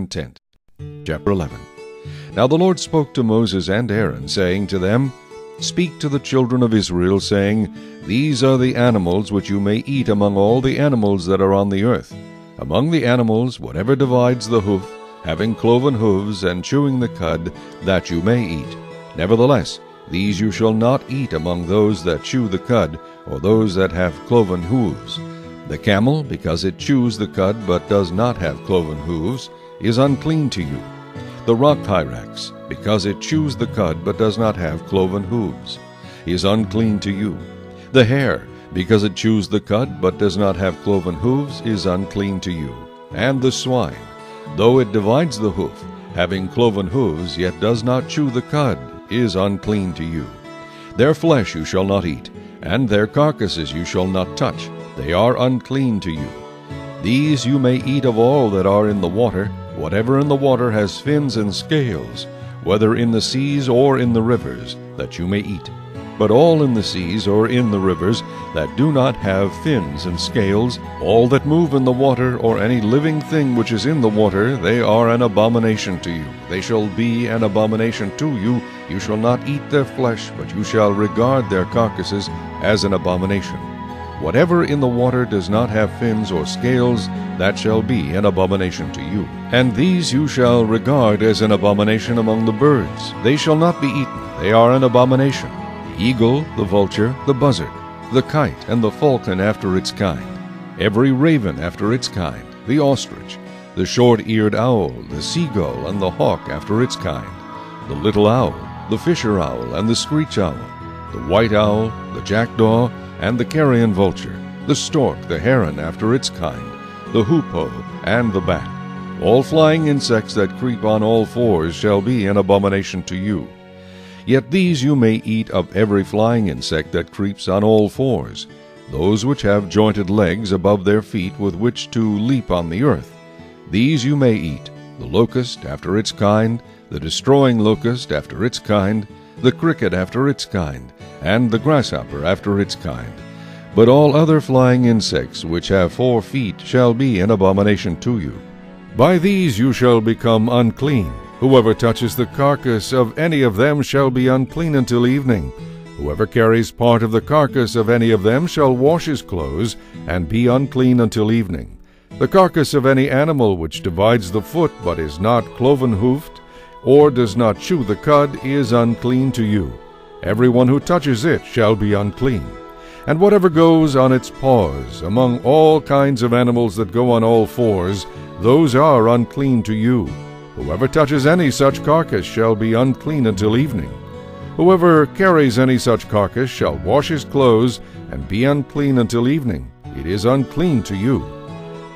tent. Chapter 11. Now the Lord spoke to Moses and Aaron, saying to them, Speak to the children of Israel, saying, These are the animals which you may eat among all the animals that are on the earth. Among the animals, whatever divides the hoof, having cloven hooves, and chewing the cud, that you may eat. Nevertheless, these you shall not eat among those that chew the cud, or those that have cloven hooves. The camel, because it chews the cud, but does not have cloven hooves, is unclean to you. The rock hyrax, because it chews the cud, but does not have cloven hooves, is unclean to you. The hare, because it chews the cud, but does not have cloven hooves, is unclean to you. And the swine, though it divides the hoof, having cloven hooves, yet does not chew the cud, is unclean to you. Their flesh you shall not eat, and their carcasses you shall not touch. They are unclean to you. These you may eat of all that are in the water. Whatever in the water has fins and scales, whether in the seas or in the rivers, that you may eat. But all in the seas or in the rivers that do not have fins and scales, all that move in the water, or any living thing which is in the water, they are an abomination to you. They shall be an abomination to you. You shall not eat their flesh, but you shall regard their carcasses as an abomination. Whatever in the water does not have fins or scales, that shall be an abomination to you. And these you shall regard as an abomination among the birds. They shall not be eaten. They are an abomination. The eagle, the vulture, the buzzard, the kite, and the falcon after its kind, every raven after its kind, the ostrich, the short-eared owl, the seagull, and the hawk after its kind, the little owl, the fisher owl, and the screech owl, the white owl, the jackdaw, and the carrion vulture, the stork, the heron after its kind, the hoopoe, and the bat. All flying insects that creep on all fours shall be an abomination to you. Yet these you may eat of every flying insect that creeps on all fours, those which have jointed legs above their feet with which to leap on the earth. These you may eat, the locust after its kind, the destroying locust after its kind, the cricket after its kind, and the grasshopper after its kind. But all other flying insects which have 4 feet shall be an abomination to you. By these you shall become unclean. Whoever touches the carcass of any of them shall be unclean until evening. Whoever carries part of the carcass of any of them shall wash his clothes, and be unclean until evening. The carcass of any animal which divides the foot, but is not cloven-hoofed, or does not chew the cud, is unclean to you. Every one who touches it shall be unclean. And whatever goes on its paws, among all kinds of animals that go on all fours, those are unclean to you. Whoever touches any such carcass shall be unclean until evening. Whoever carries any such carcass shall wash his clothes, and be unclean until evening. It is unclean to you.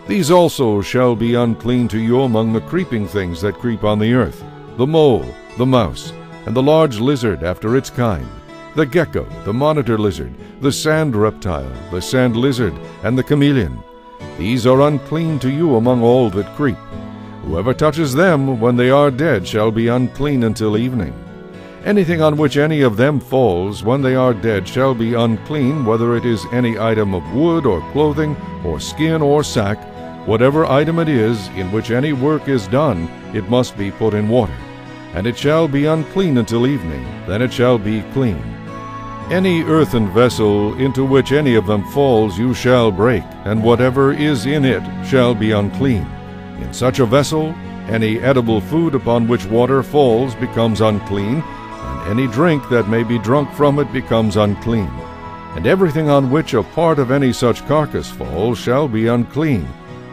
These also shall be unclean to you among the creeping things that creep on the earth, the mole, the mouse, and the large lizard after its kind, the gecko, the monitor lizard, the sand reptile, the sand lizard, and the chameleon. These are unclean to you among all that creep. Whoever touches them when they are dead shall be unclean until evening. Anything on which any of them falls when they are dead shall be unclean, whether it is any item of wood or clothing or skin or sack. Whatever item it is in which any work is done, it must be put in water. And it shall be unclean until evening, then it shall be clean. Any earthen vessel into which any of them falls you shall break, and whatever is in it shall be unclean. In such a vessel, any edible food upon which water falls becomes unclean, and any drink that may be drunk from it becomes unclean. And everything on which a part of any such carcass falls shall be unclean.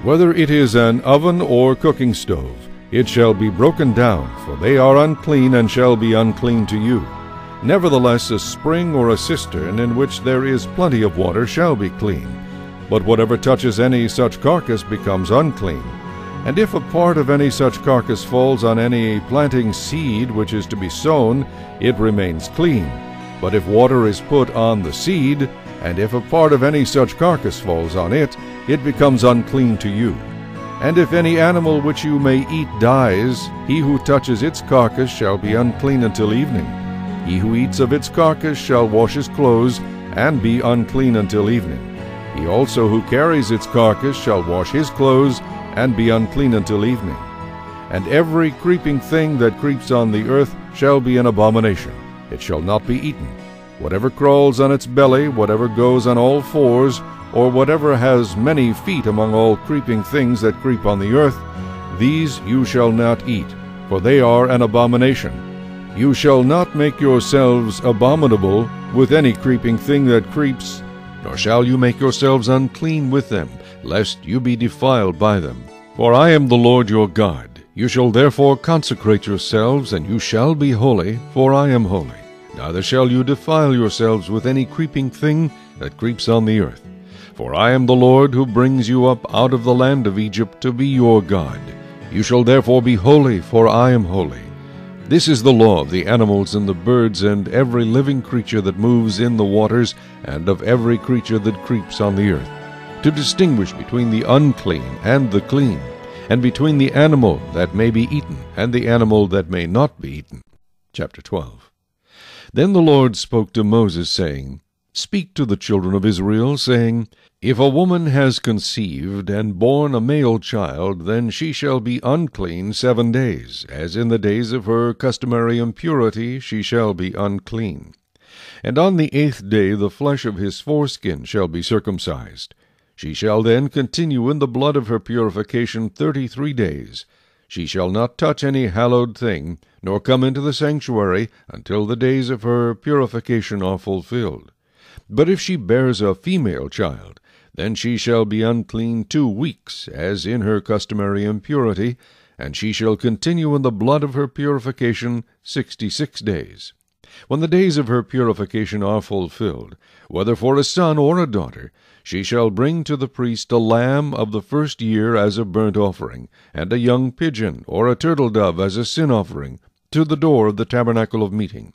Whether it is an oven or cooking stove, it shall be broken down, for they are unclean and shall be unclean to you. Nevertheless, a spring or a cistern in which there is plenty of water shall be clean. But whatever touches any such carcass becomes unclean. And if a part of any such carcass falls on any planting seed which is to be sown, it remains clean. But if water is put on the seed, and if a part of any such carcass falls on it, it becomes unclean to you. And if any animal which you may eat dies, he who touches its carcass shall be unclean until evening. He who eats of its carcass shall wash his clothes, and be unclean until evening. He also who carries its carcass shall wash his clothes, and be unclean until evening. and every creeping thing that creeps on the earth shall be an abomination. It shall not be eaten. Whatever crawls on its belly, whatever goes on all fours, or whatever has many feet among all creeping things that creep on the earth, these you shall not eat, for they are an abomination. You shall not make yourselves abominable with any creeping thing that creeps, nor shall you make yourselves unclean with them, lest you be defiled by them. For I am the Lord your God. You shall therefore consecrate yourselves, and you shall be holy, for I am holy. Neither shall you defile yourselves with any creeping thing that creeps on the earth. For I am the Lord who brings you up out of the land of Egypt to be your God. You shall therefore be holy, for I am holy. This is the law of the animals and the birds and every living creature that moves in the waters, and of every creature that creeps on the earth, to distinguish between the unclean and the clean, and between the animal that may be eaten and the animal that may not be eaten. Chapter 12. Then the Lord spoke to Moses, saying, Speak to the children of Israel, saying, If a woman has conceived and born a male child, then she shall be unclean 7 days, as in the days of her customary impurity she shall be unclean. And on the 8th day the flesh of his foreskin shall be circumcised. She shall then continue in the blood of her purification 33 days. She shall not touch any hallowed thing, nor come into the sanctuary, until the days of her purification are fulfilled. But if she bears a female child, then she shall be unclean 2 weeks, as in her customary impurity, and she shall continue in the blood of her purification 66 days. When the days of her purification are fulfilled, whether for a son or a daughter, she shall bring to the priest a lamb of the first year as a burnt offering, and a young pigeon or a turtle-dove as a sin offering, to the door of the tabernacle of meeting.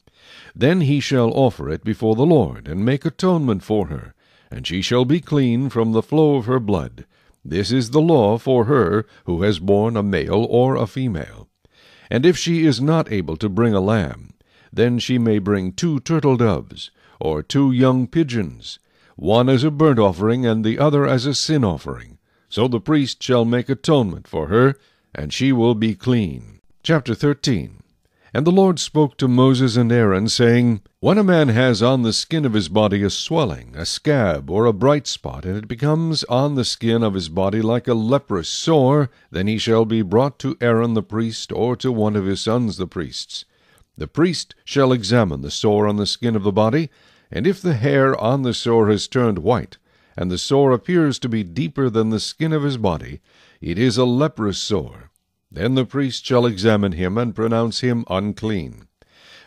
Then he shall offer it before the Lord, and make atonement for her, and she shall be clean from the flow of her blood. This is the law for her who has borne a male or a female. And if she is not able to bring a lamb, then she may bring 2 turtle-doves, or 2 young pigeons, one as a burnt offering, and the other as a sin offering. So the priest shall make atonement for her, and she will be clean. Chapter 13. And the Lord spoke to Moses and Aaron, saying, When a man has on the skin of his body a swelling, a scab, or a bright spot, and it becomes on the skin of his body like a leprous sore, then he shall be brought to Aaron the priest, or to one of his sons the priests. The priest shall examine the sore on the skin of the body, and if the hair on the sore has turned white, and the sore appears to be deeper than the skin of his body, it is a leprous sore. Then the priest shall examine him, and pronounce him unclean.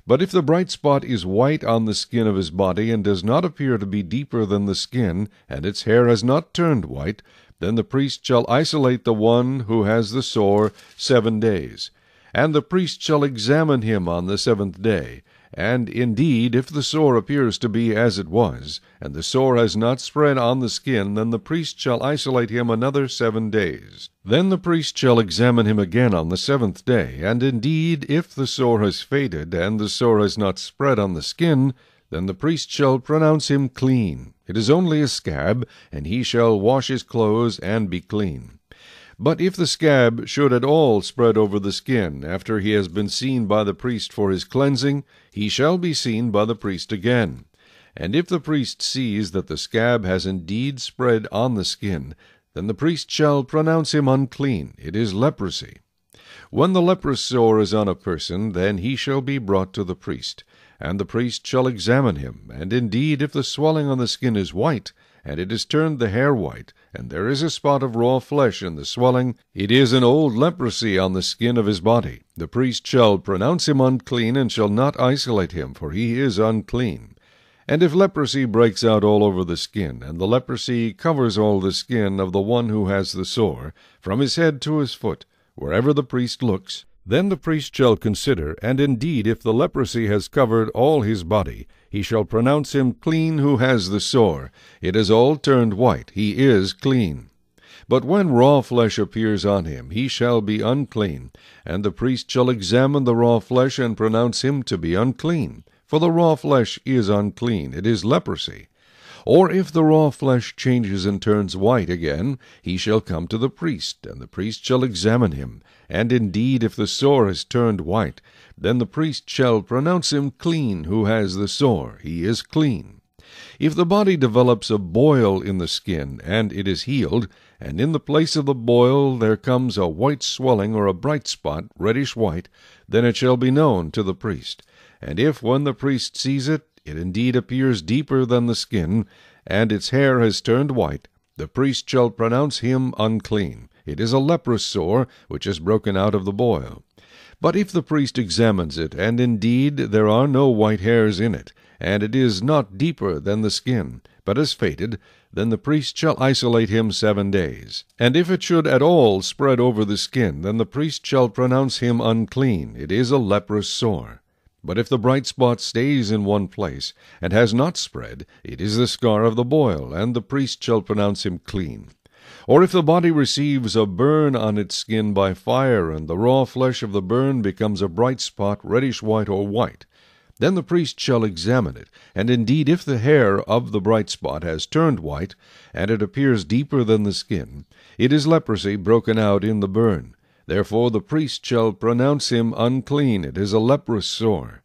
But if the bright spot is white on the skin of his body, and does not appear to be deeper than the skin, and its hair has not turned white, then the priest shall isolate the one who has the sore 7 days. And the priest shall examine him on the 7th day. And indeed, if the sore appears to be as it was, and the sore has not spread on the skin, then the priest shall isolate him another 7 days. Then the priest shall examine him again on the 7th day, and indeed, if the sore has faded, and the sore has not spread on the skin, then the priest shall pronounce him clean. It is only a scab, and he shall wash his clothes and be clean. But if the scab should at all spread over the skin, after he has been seen by the priest for his cleansing, he shall be seen by the priest again. And if the priest sees that the scab has indeed spread on the skin, then the priest shall pronounce him unclean. It is leprosy. When the leprous sore is on a person, then he shall be brought to the priest, and the priest shall examine him. And indeed, if the swelling on the skin is white, and it has turned the hair white, and there is a spot of raw flesh in the swelling, it is an old leprosy on the skin of his body. The priest shall pronounce him unclean, and shall not isolate him, for he is unclean. And if leprosy breaks out all over the skin, and the leprosy covers all the skin of the one who has the sore, from his head to his foot, wherever the priest looks, then the priest shall consider, and indeed if the leprosy has covered all his body, he shall pronounce him clean who has the sore. It is all turned white, he is clean. But when raw flesh appears on him, he shall be unclean, and the priest shall examine the raw flesh, and pronounce him to be unclean. For the raw flesh is unclean, it is leprosy. Or if the raw flesh changes and turns white again, he shall come to the priest, and the priest shall examine him. And indeed, if the sore has turned white, then the priest shall pronounce him clean who has the sore. He is clean. If the body develops a boil in the skin, and it is healed, and in the place of the boil there comes a white swelling or a bright spot, reddish white, then it shall be known to the priest. And if, when the priest sees it, it indeed appears deeper than the skin, and its hair has turned white, the priest shall pronounce him unclean. It is a leprous sore, which is broken out of the boil. But if the priest examines it, and indeed there are no white hairs in it, and it is not deeper than the skin, but has faded, then the priest shall isolate him 7 days. And if it should at all spread over the skin, then the priest shall pronounce him unclean. It is a leprous sore. But if the bright spot stays in one place, and has not spread, it is the scar of the boil, and the priest shall pronounce him clean. Or if the body receives a burn on its skin by fire, and the raw flesh of the burn becomes a bright spot, reddish white or white, then the priest shall examine it, and indeed if the hair of the bright spot has turned white, and it appears deeper than the skin, it is leprosy broken out in the burn. Therefore the priest shall pronounce him unclean. It is a leprous sore.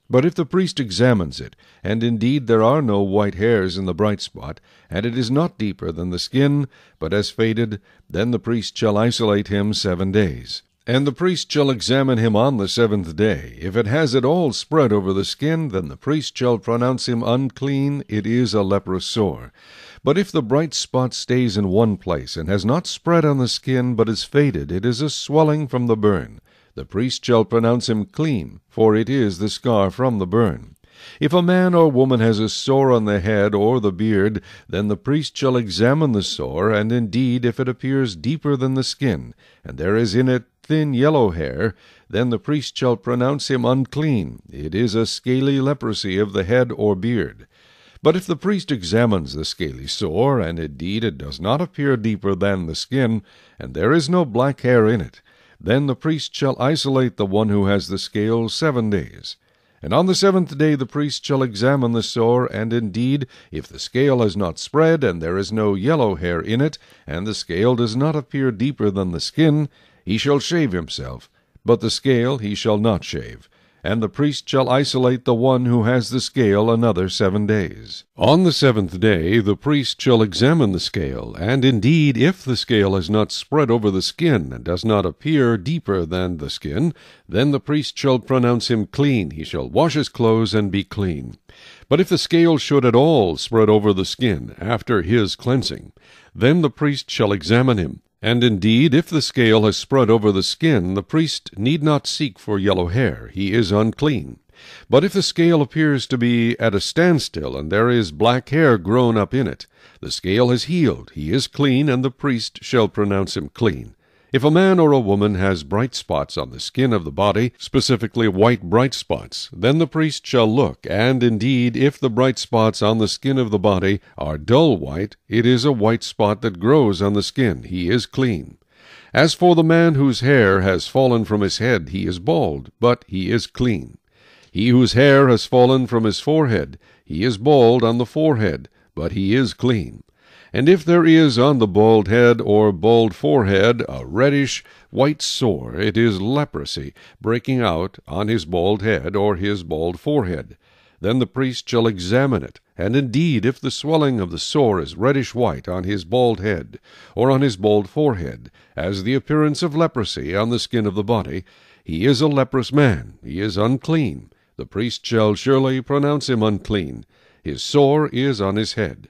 But if the priest examines it, and indeed there are no white hairs in the bright spot, and it is not deeper than the skin, but has faded, then the priest shall isolate him 7 days. And the priest shall examine him on the 7th day. If it has at all spread over the skin, then the priest shall pronounce him unclean. It is a leprous sore. But if the bright spot stays in one place, and has not spread on the skin, but is faded, it is a swelling from the burn. The priest shall pronounce him clean, for it is the scar from the burn. If a man or woman has a sore on the head or the beard, then the priest shall examine the sore, and indeed if it appears deeper than the skin, and there is in it thin yellow hair, then the priest shall pronounce him unclean. It is a scaly leprosy of the head or beard. But if the priest examines the scaly sore, and indeed it does not appear deeper than the skin, and there is no black hair in it, then the priest shall isolate the one who has the scale 7 days. And on the 7th day the priest shall examine the sore, and indeed, if the scale has not spread, and there is no yellow hair in it, and the scale does not appear deeper than the skin, he shall shave himself, but the scale he shall not shave. And the priest shall isolate the one who has the scale another 7 days. On the 7th day the priest shall examine the scale, and indeed if the scale has not spread over the skin, and does not appear deeper than the skin, then the priest shall pronounce him clean. He shall wash his clothes and be clean. But if the scale should at all spread over the skin after his cleansing, then the priest shall examine him. And indeed, if the scale has spread over the skin, the priest need not seek for yellow hair. He is unclean. But if the scale appears to be at a standstill, and there is black hair grown up in it, the scale has healed. He is clean, and the priest shall pronounce him clean. If a man or a woman has bright spots on the skin of the body, specifically white bright spots, then the priest shall look, and indeed, if the bright spots on the skin of the body are dull white, it is a white spot that grows on the skin. He is clean. As for the man whose hair has fallen from his head, he is bald, but he is clean. He whose hair has fallen from his forehead, he is bald on the forehead, but he is clean. And if there is on the bald head or bald forehead a reddish white sore, it is leprosy breaking out on his bald head or his bald forehead. Then the priest shall examine it, and indeed if the swelling of the sore is reddish white on his bald head or on his bald forehead, as the appearance of leprosy on the skin of the body, he is a leprous man. He is unclean. The priest shall surely pronounce him unclean. His sore is on his head.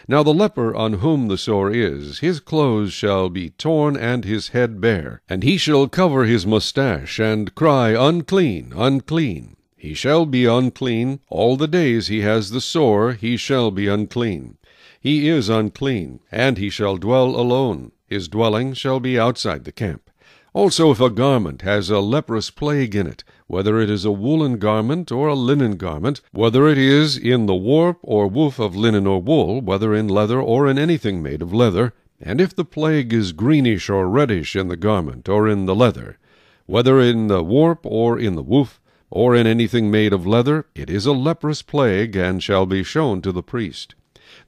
Now the leper on whom the sore is, his clothes shall be torn and his head bare, and he shall cover his mustache, and cry, Unclean, unclean. He shall be unclean. All the days he has the sore, he shall be unclean. He is unclean, and he shall dwell alone. His dwelling shall be outside the camp. Also if a garment has a leprous plague in it, whether it is a woolen garment or a linen garment, whether it is in the warp or woof of linen or wool, whether in leather or in anything made of leather, and if the plague is greenish or reddish in the garment or in the leather, whether in the warp or in the woof, or in anything made of leather, it is a leprous plague, and shall be shown to the priest.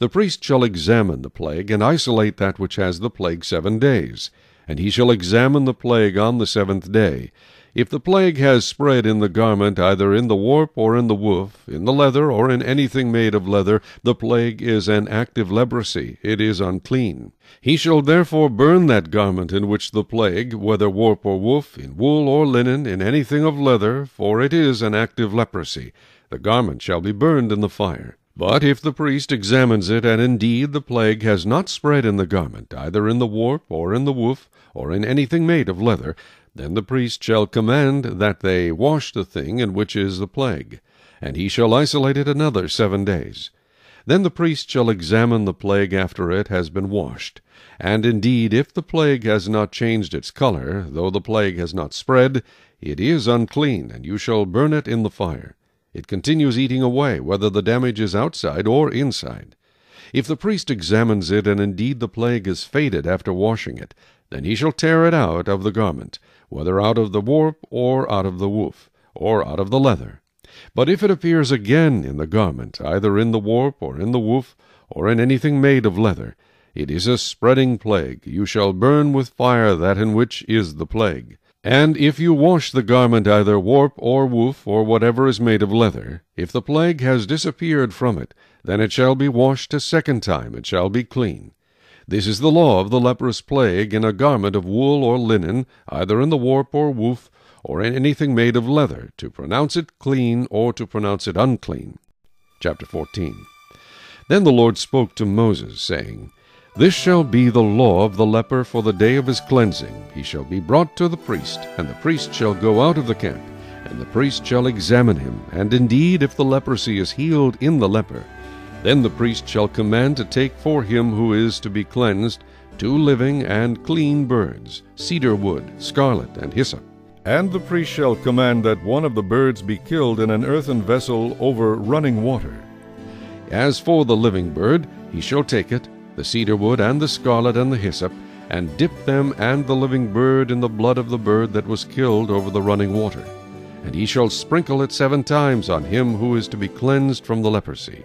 The priest shall examine the plague, and isolate that which has the plague 7 days. And he shall examine the plague on the 7th day. If the plague has spread in the garment, either in the warp or in the woof, in the leather or in anything made of leather, the plague is an active leprosy. It is unclean. He shall therefore burn that garment in which the plague, whether warp or woof, in wool or linen, in anything of leather, for it is an active leprosy. The garment shall be burned in the fire. But if the priest examines it, and indeed the plague has not spread in the garment, either in the warp or in the woof, or in anything made of leather, then the priest shall command that they wash the thing in which is the plague, and he shall isolate it another 7 days. Then the priest shall examine the plague after it has been washed. And indeed, if the plague has not changed its color, though the plague has not spread, it is unclean, and you shall burn it in the fire. It continues eating away, whether the damage is outside or inside. If the priest examines it, and indeed the plague is faded after washing it, then he shall tear it out of the garment, whether out of the warp, or out of the woof, or out of the leather. But if it appears again in the garment, either in the warp, or in the woof, or in anything made of leather, it is a spreading plague. You shall burn with fire that in which is the plague. And if you wash the garment either warp or woof, or whatever is made of leather, if the plague has disappeared from it, then it shall be washed a 2nd time, it shall be clean. This is the law of the leprous plague in a garment of wool or linen, either in the warp or woof, or in anything made of leather, to pronounce it clean or to pronounce it unclean. Chapter 14. Then the Lord spoke to Moses, saying, This shall be the law of the leper for the day of his cleansing. He shall be brought to the priest, and the priest shall go out of the camp, and the priest shall examine him, and indeed if the leprosy is healed in the leper, then the priest shall command to take for him who is to be cleansed 2 living and clean birds, cedar wood, scarlet, and hyssop. And the priest shall command that one of the birds be killed in an earthen vessel over running water. As for the living bird, he shall take it, the cedar wood, and the scarlet, and the hyssop, and dip them and the living bird in the blood of the bird that was killed over the running water. And he shall sprinkle it 7 times on him who is to be cleansed from the leprosy,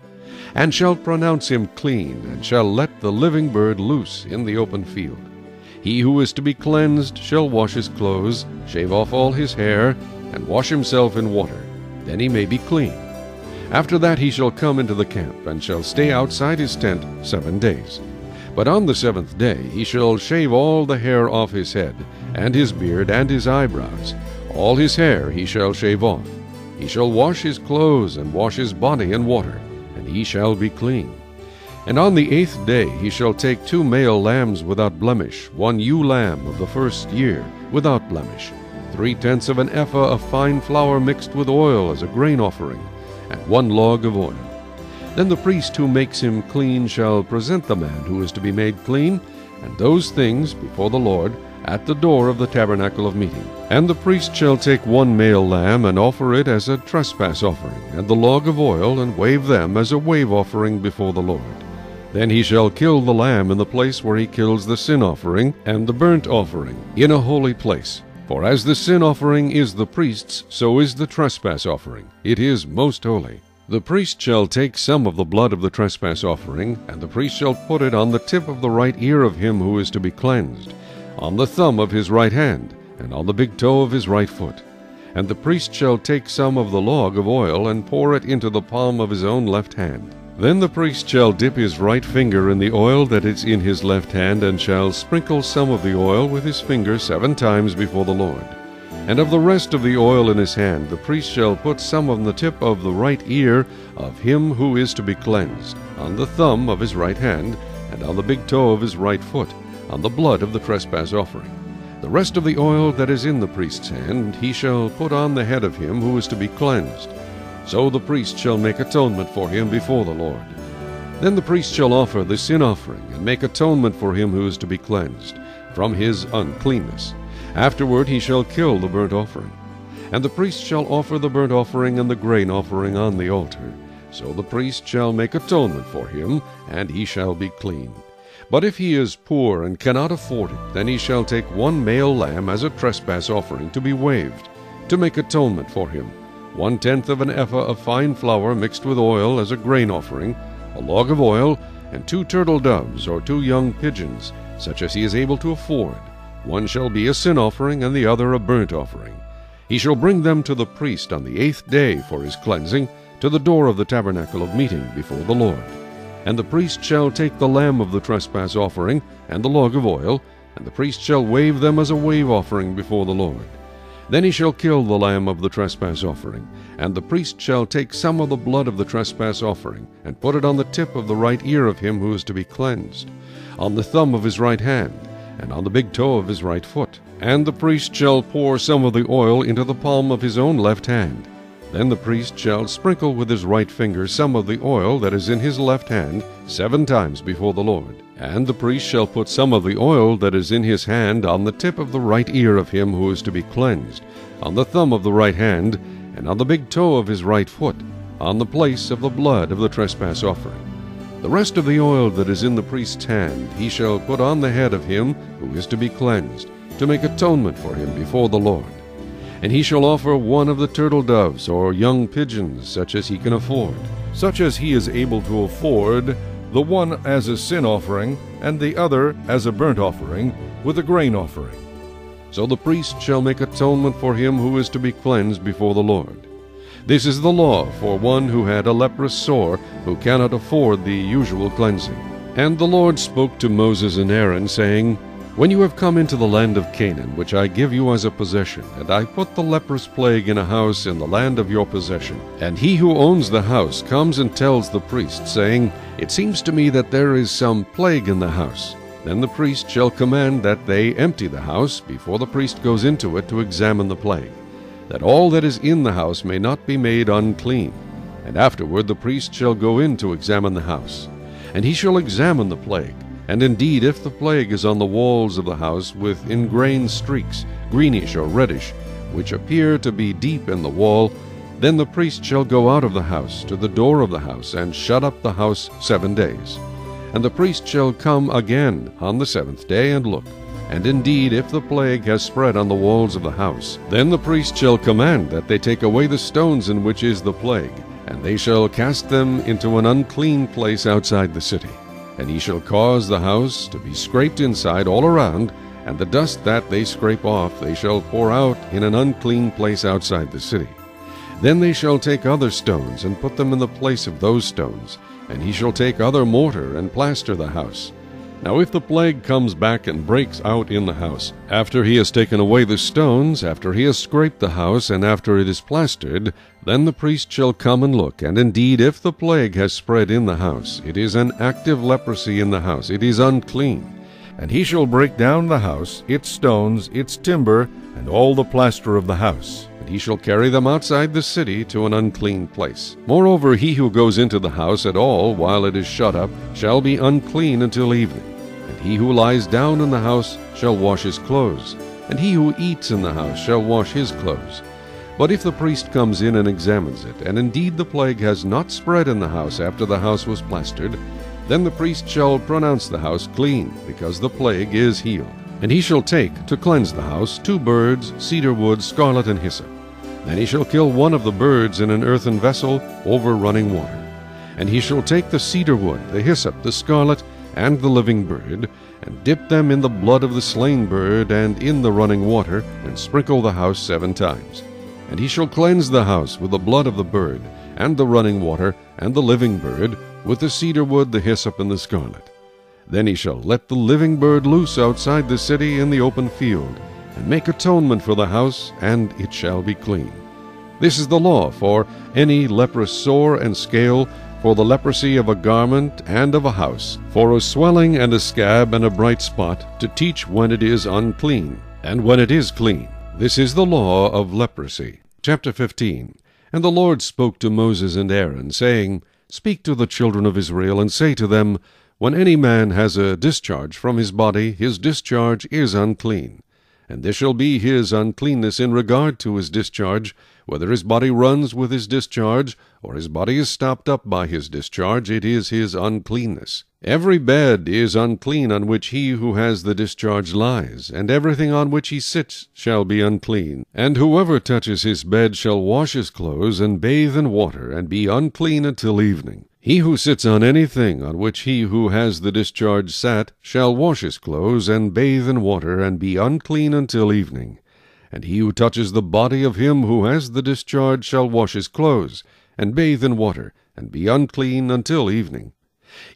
and shall pronounce him clean, and shall let the living bird loose in the open field. He who is to be cleansed shall wash his clothes, shave off all his hair, and wash himself in water. Then he may be clean. After that he shall come into the camp, and shall stay outside his tent 7 days. But on the 7th day he shall shave all the hair off his head, and his beard, and his eyebrows. All his hair he shall shave off. He shall wash his clothes, and wash his body in water, and he shall be clean. And on the 8th day he shall take 2 male lambs without blemish, 1 ewe lamb of the 1st year without blemish, 3/10 of an ephah of fine flour mixed with oil as a grain offering, and 1 log of oil. Then the priest who makes him clean shall present the man who is to be made clean, and those things before the Lord, at the door of the tabernacle of meeting. And the priest shall take 1 male lamb, and offer it as a trespass offering, and the log of oil, and wave them as a wave offering before the Lord. Then he shall kill the lamb in the place where he kills the sin offering and the burnt offering, in a holy place. For as the sin offering is the priest's, so is the trespass offering. It is most holy. The priest shall take some of the blood of the trespass offering, and the priest shall put it on the tip of the right ear of him who is to be cleansed, on the thumb of his right hand, and on the big toe of his right foot. And the priest shall take some of the log of oil, and pour it into the palm of his own left hand. Then the priest shall dip his right finger in the oil that is in his left hand, and shall sprinkle some of the oil with his finger 7 times before the Lord. And of the rest of the oil in his hand the priest shall put some on the tip of the right ear of him who is to be cleansed, on the thumb of his right hand, and on the big toe of his right foot, on the blood of the trespass offering. The rest of the oil that is in the priest's hand he shall put on the head of him who is to be cleansed. So the priest shall make atonement for him before the Lord. Then the priest shall offer the sin offering, and make atonement for him who is to be cleansed from his uncleanness. Afterward he shall kill the burnt offering. And the priest shall offer the burnt offering and the grain offering on the altar. So the priest shall make atonement for him, and he shall be clean. But if he is poor and cannot afford it, then he shall take 1 male lamb as a trespass offering to be waved, to make atonement for him, 1/10 of an ephah of fine flour mixed with oil as a grain offering, a log of oil, and 2 turtle doves or 2 young pigeons, such as he is able to afford. One shall be a sin offering, and the other a burnt offering. He shall bring them to the priest on the 8th day for his cleansing, to the door of the tabernacle of meeting before the Lord. And the priest shall take the lamb of the trespass offering, and the log of oil, and the priest shall wave them as a wave offering before the Lord. Then he shall kill the lamb of the trespass offering, and the priest shall take some of the blood of the trespass offering, and put it on the tip of the right ear of him who is to be cleansed, on the thumb of his right hand, and on the big toe of his right foot. And the priest shall pour some of the oil into the palm of his own left hand. Then the priest shall sprinkle with his right finger some of the oil that is in his left hand 7 times before the Lord. And the priest shall put some of the oil that is in his hand on the tip of the right ear of him who is to be cleansed, on the thumb of the right hand, and on the big toe of his right foot, on the place of the blood of the trespass offering. The rest of the oil that is in the priest's hand he shall put on the head of him who is to be cleansed, to make atonement for him before the Lord. And he shall offer one of the turtle doves or young pigeons, such as he can afford. Such as he is able to afford, the one as a sin offering, and the other as a burnt offering, with a grain offering. So the priest shall make atonement for him who is to be cleansed before the Lord. This is the law for one who had a leprous sore, who cannot afford the usual cleansing. And the Lord spoke to Moses and Aaron, saying, When you have come into the land of Canaan, which I give you as a possession, and I put the leprous plague in a house in the land of your possession, and he who owns the house comes and tells the priest, saying, It seems to me that there is some plague in the house, then the priest shall command that they empty the house before the priest goes into it to examine the plague, that all that is in the house may not be made unclean. And afterward the priest shall go in to examine the house, and he shall examine the plague. And indeed, if the plague is on the walls of the house with ingrained streaks, greenish or reddish, which appear to be deep in the wall, then the priest shall go out of the house to the door of the house, and shut up the house 7 days. And the priest shall come again on the 7th day and look. And indeed, if the plague has spread on the walls of the house, then the priest shall command that they take away the stones in which is the plague, and they shall cast them into an unclean place outside the city. And he shall cause the house to be scraped inside all around, and the dust that they scrape off they shall pour out in an unclean place outside the city. Then they shall take other stones and put them in the place of those stones, and he shall take other mortar and plaster the house. Now if the plague comes back and breaks out in the house, after he has taken away the stones, after he has scraped the house, and after it is plastered, then the priest shall come and look. And indeed, if the plague has spread in the house, it is an active leprosy in the house, it is unclean. And he shall break down the house, its stones, its timber, and all the plaster of the house. And he shall carry them outside the city to an unclean place. Moreover, he who goes into the house at all while it is shut up shall be unclean until evening. And he who lies down in the house shall wash his clothes, and he who eats in the house shall wash his clothes. But if the priest comes in and examines it, and indeed the plague has not spread in the house after the house was plastered, then the priest shall pronounce the house clean, because the plague is healed. And he shall take, to cleanse the house, 2 birds, cedar wood, scarlet, and hyssop. Then he shall kill one of the birds in an earthen vessel over running water. And he shall take the cedar wood, the hyssop, the scarlet, and the living bird, and dip them in the blood of the slain bird and in the running water, and sprinkle the house 7 times. And he shall cleanse the house with the blood of the bird, and the running water, and the living bird, with the cedar wood, the hyssop, and the scarlet. Then he shall let the living bird loose outside the city in the open field, and make atonement for the house, and it shall be clean. This is the law for any leprous sore and scale, for the leprosy of a garment and of a house, for a swelling and a scab and a bright spot, to teach when it is unclean, and when it is clean. This is the law of leprosy. Chapter 15. And the Lord spoke to Moses and Aaron, saying, Speak to the children of Israel, and say to them, When any man has a discharge from his body, his discharge is unclean. And this shall be his uncleanness in regard to his discharge, whether his body runs with his discharge, or his body is stopped up by his discharge, it is his uncleanness. Every bed is unclean on which he who has the discharge lies, and everything on which he sits shall be unclean. And whoever touches his bed shall wash his clothes, and bathe in water, and be unclean until evening. He who sits on anything on which he who has the discharge sat shall wash his clothes, and bathe in water, and be unclean until evening. And he who touches the body of him who has the discharge shall wash his clothes, and bathe in water, and be unclean until evening.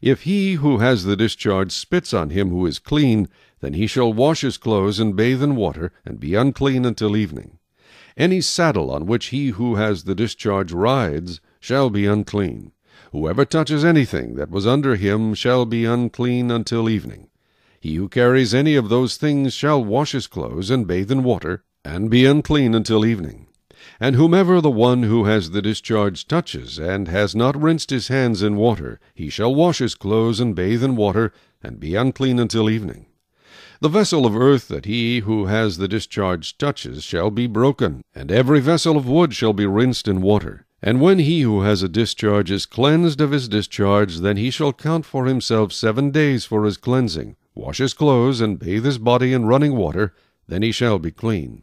If he who has the discharge spits on him who is clean, then he shall wash his clothes, and bathe in water, and be unclean until evening. Any saddle on which he who has the discharge rides shall be unclean. Whoever touches anything that was under him shall be unclean until evening. He who carries any of those things shall wash his clothes, and bathe in water, and be unclean until evening. And whomever the one who has the discharge touches, and has not rinsed his hands in water, he shall wash his clothes, and bathe in water, and be unclean until evening. The vessel of earth that he who has the discharge touches shall be broken, and every vessel of wood shall be rinsed in water. And when he who has a discharge is cleansed of his discharge, then he shall count for himself 7 days for his cleansing, wash his clothes, and bathe his body in running water, then he shall be clean.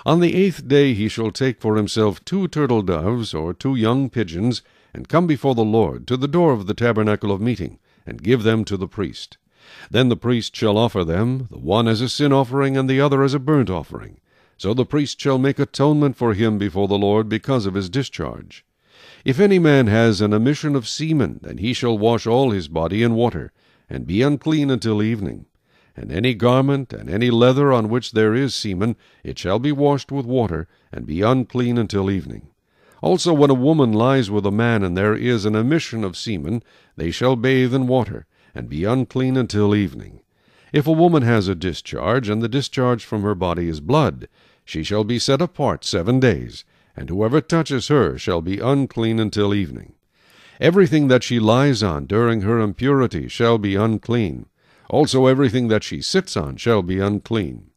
On the 8th day he shall take for himself 2 turtle doves, or 2 young pigeons, and come before the Lord to the door of the tabernacle of meeting, and give them to the priest. Then the priest shall offer them, the one as a sin offering, and the other as a burnt offering. So the priest shall make atonement for him before the Lord because of his discharge. If any man has an emission of semen, then he shall wash all his body in water, and be unclean until evening. And any garment and any leather on which there is semen, it shall be washed with water, and be unclean until evening. Also when a woman lies with a man, and there is an emission of semen, they shall bathe in water, and be unclean until evening. If a woman has a discharge, and the discharge from her body is blood, she shall be set apart 7 days, and whoever touches her shall be unclean until evening. Everything that she lies on during her impurity shall be unclean. Also everything that she sits on shall be unclean.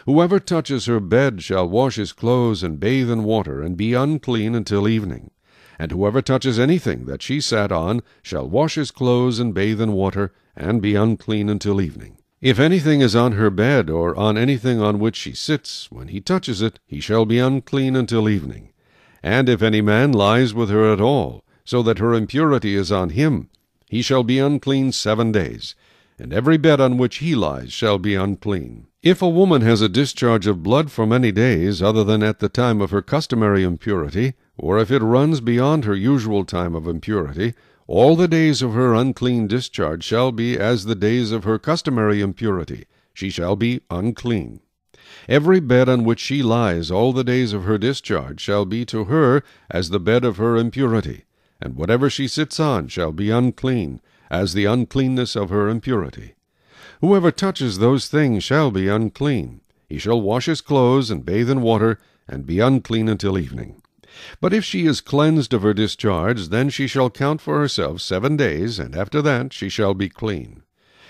Whoever touches her bed shall wash his clothes, and bathe in water, and be unclean until evening. And whoever touches anything that she sat on shall wash his clothes, and bathe in water, and be unclean until evening. If anything is on her bed, or on anything on which she sits, when he touches it, he shall be unclean until evening. And if any man lies with her at all, so that her impurity is on him, he shall be unclean 7 days, and every bed on which he lies shall be unclean. If a woman has a discharge of blood for many days, other than at the time of her customary impurity, or if it runs beyond her usual time of impurity, all the days of her unclean discharge shall be as the days of her customary impurity. She shall be unclean. Every bed on which she lies all the days of her discharge shall be to her as the bed of her impurity, and whatever she sits on shall be unclean, as the uncleanness of her impurity. Whoever touches those things shall be unclean. He shall wash his clothes, and bathe in water, and be unclean until evening. But if she is cleansed of her discharge, then she shall count for herself 7 days, and after that she shall be clean.